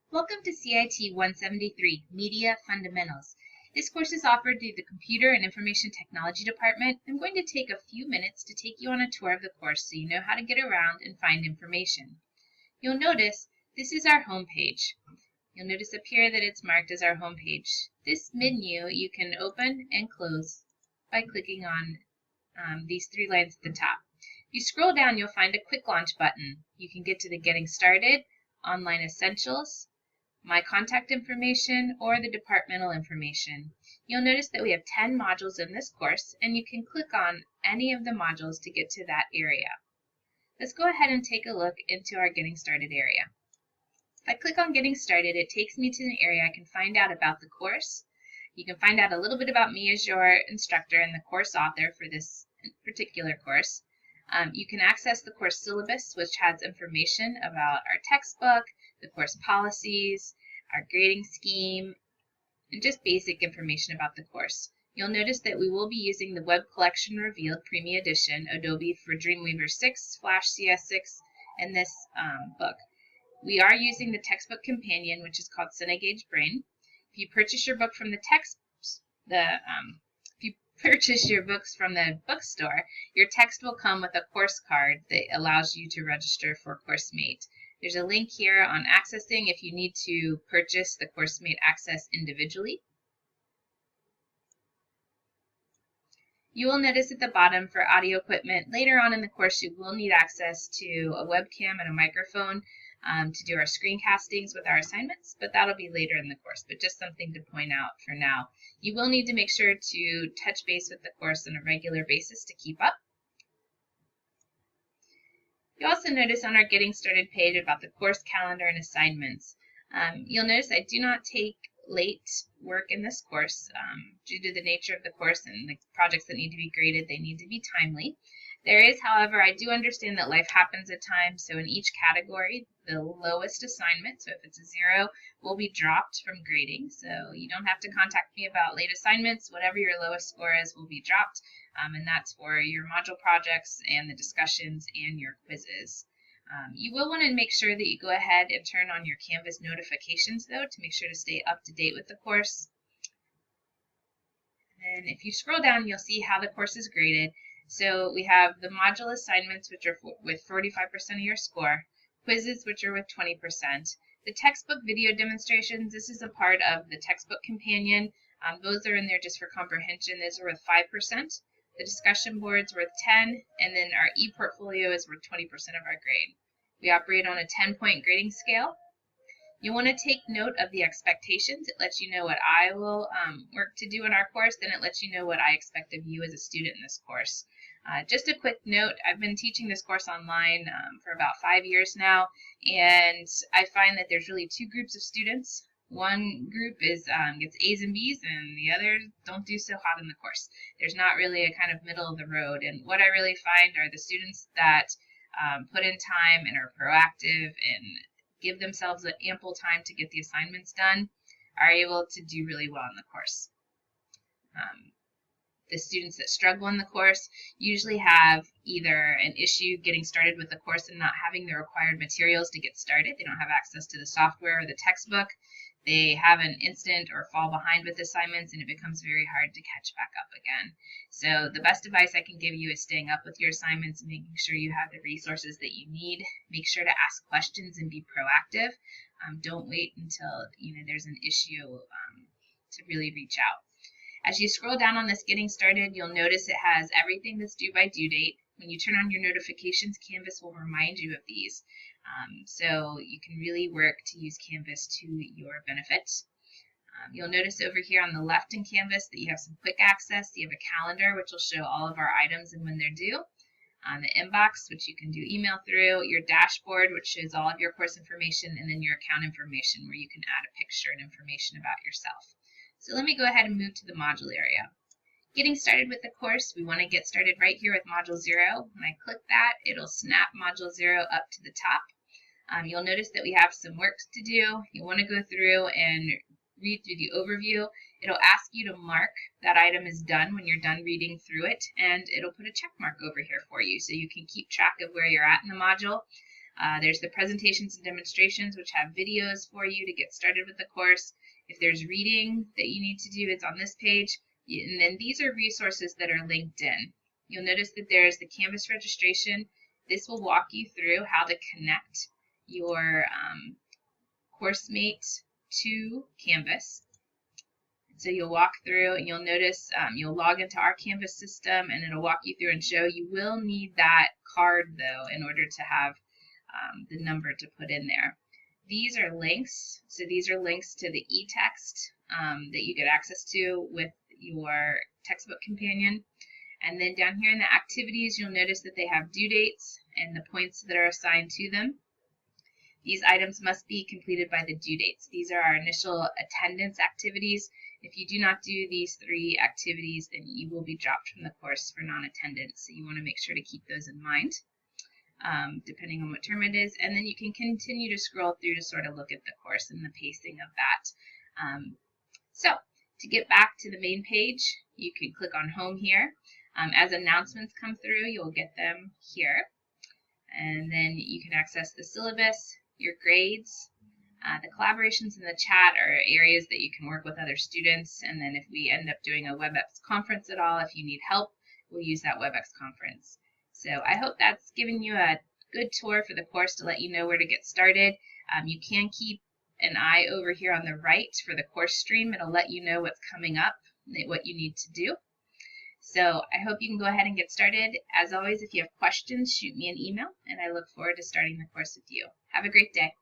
Welcome to CIT 173, Media Fundamentals. This course is offered through the Computer and Information Technology Department. I'm going to take a few minutes to take you on a tour of the course so you know how to get around and find information. You'll notice this is our home page. You'll notice up here that it's marked as our home page. This menu you can open and close by clicking on these three lines at the top. If you scroll down, you'll find a quick launch button. You can get to the Getting Started, Online Essentials, My Contact Information, or the departmental information. You'll notice that we have 10 modules in this course, and you can click on any of the modules to get to that area. Let's go ahead and take a look into our Getting Started area. If I click on Getting Started, it takes me to an area I can find out about the course. You can find out a little bit about me as your instructor and the course author for this particular course. You can access the course syllabus, which has information about our textbook, the course policies, our grading scheme, and just basic information about the course. You'll notice that we will be using the Web Collection Revealed Premium Edition, Adobe for Dreamweaver 6, Flash CS6, and this book. We are using the textbook companion, which is called Cine-Gage Brain. If you purchase your book from purchase your books from the bookstore, your text will come with a course card that allows you to register for CourseMate. There's a link here on accessing if you need to purchase the CourseMate access individually. You will notice at the bottom for audio equipment, later on in the course you will need access to a webcam and a microphone to do our screencastings with our assignments, but that'll be later in the course, but just something to point out for now. You will need to make sure to touch base with the course on a regular basis to keep up. You also notice on our Getting Started page about the course calendar and assignments. You'll notice I do not take late work in this course. Due to the nature of the course and the projects that need to be graded, they need to be timely. There is, however, I do understand that life happens at times, so in each category, the lowest assignment, so if it's a 0, will be dropped from grading. So you don't have to contact me about late assignments. Whatever your lowest score is will be dropped, and that's for your module projects and the discussions and your quizzes. You will want to make sure that you go ahead and turn on your Canvas notifications, though, to make sure to stay up to date with the course. And if you scroll down, you'll see how the course is graded. So we have the module assignments, which are with 45% of your score, quizzes, which are with 20%. The textbook video demonstrations, this is a part of the textbook companion. Those are in there just for comprehension. Those are with 5%. The discussion boards worth 10, and then our e-portfolio is worth 20% of our grade. We operate on a 10-point grading scale. You want to take note of the expectations. It lets you know what I will work to do in our course, then it lets you know what I expect of you as a student in this course. Just a quick note, I've been teaching this course online for about 5 years now, and I find that there's really two groups of students. One group gets A's and B's, and the others don't do so hot in the course. There's not really a kind of middle of the road, and what I really find are the students that put in time and are proactive and give themselves ample time to get the assignments done are able to do really well in the course. The students that struggle in the course usually have either an issue getting started with the course and not having the required materials to get started. They don't have access to the software or the textbook. They have an instant or fall behind with assignments, and it becomes very hard to catch back up again. So the best advice I can give you is staying up with your assignments and making sure you have the resources that you need. Make sure to ask questions and be proactive. Don't wait until there's an issue to really reach out. As you scroll down on this Getting Started, you'll notice it has everything that's due by due date. When you turn on your notifications, Canvas will remind you of these. So you can really work to use Canvas to your benefit. You'll notice over here on the left in Canvas that you have some quick access. You have a calendar, which will show all of our items and when they're due. The inbox, which you can do email through. Your dashboard, which shows all of your course information, and then your account information, where you can add a picture and information about yourself. So let me go ahead and move to the module area. Getting started with the course, we want to get started right here with Module 0. When I click that, it'll snap Module 0 up to the top. You'll notice that we have some work to do. You want to go through and read through the overview. It'll ask you to mark that item is done when you're done reading through it, and it'll put a check mark over here for you so you can keep track of where you're at in the module. There's the presentations and demonstrations, which have videos for you to get started with the course. If there's reading that you need to do, it's on this page. And then these are resources that are linked in. You'll notice that there's the Canvas registration. This will walk you through how to connect your course mate to Canvas. So you'll walk through and you'll notice you'll log into our Canvas system and it'll walk you through and show you will need that card though in order to have the number to put in there. These are links. So these are links to the e-text that you get access to with your textbook companion. And then down here in the activities, you'll notice that they have due dates and the points that are assigned to them. These items must be completed by the due dates. These are our initial attendance activities. If you do not do these 3 activities, then you will be dropped from the course for non-attendance. So you want to make sure to keep those in mind, depending on what term it is. And then you can continue to scroll through to sort of look at the course and the pacing of that. So to get back to the main page, you can click on Home here. As announcements come through, you'll get them here. And then you can access the syllabus, your grades. The collaborations in the chat are areas that you can work with other students. And then if we end up doing a WebEx conference at all, if you need help, we'll use that WebEx conference. So I hope that's given you a good tour for the course to let you know where to get started. You can keep an eye over here on the right for the course stream. It'll let you know what's coming up, what you need to do. So I hope you can go ahead and get started. As always, if you have questions, shoot me an email, and I look forward to starting the course with you. Have a great day.